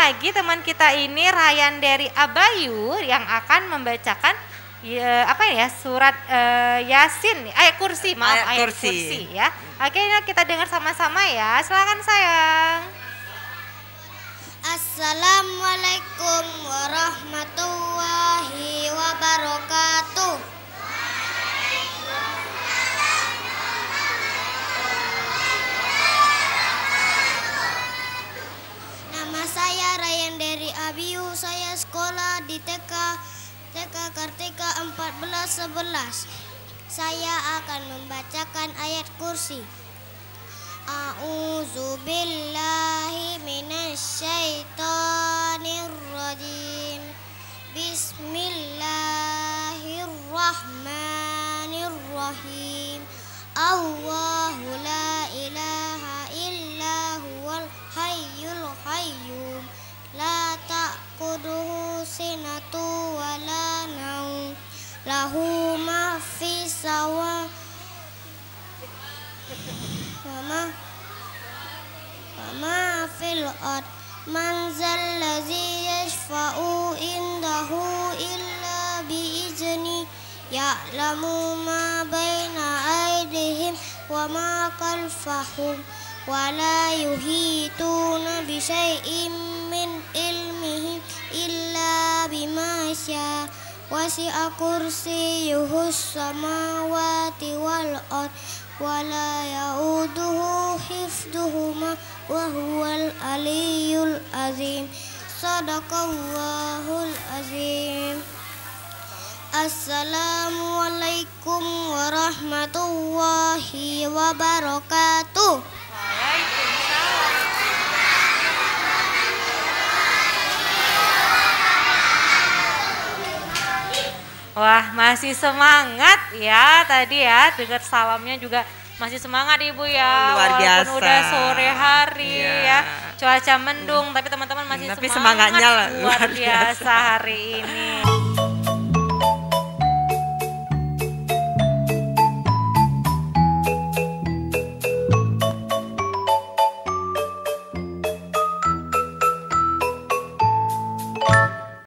lagi teman kita ini Ryan dari Abayu yang akan membacakan surat Yasin, ayat kursi, ayat kursi ya. Oke, kita dengar sama-sama ya. Silakan sayang. Assalamualaikum warahmatullahi wabarakatuh. Nama saya Ryan dari Abiu. Saya sekolah di TK Kartika 1411. Saya akan membacakan ayat kursi. A'udzu billahi minasyaitonir rajim. Bismillahirrahmanirrahim. Allahu la ilaha illa huwal hayyul qayyum. La ta'khudhuhu sinatu wa la naum. Lahu ma fis samawati Wama fil ard. Man zallazi yashfa'u indahu illa bi'izni. Ya'lamu ma baina aydihim wa ma khalfahum. Wa la yuhituna bi syai'in min ilmihi illa bima syaa. Wasi'a kursiyyuhus samawati wal ard. Wala ya'uduhu hifduhuma wa huwal aliyyul azim. Sadaqallahul azim. Assalamualaikum warahmatullahi wabarakatuh. Wah, masih semangat ya tadi ya, dengar salamnya juga masih semangat Ibu ya. Luar biasa. Walaupun udah sore hari ya, cuaca mendung tapi teman-teman masih tapi semangat semangatnya luar biasa hari ini.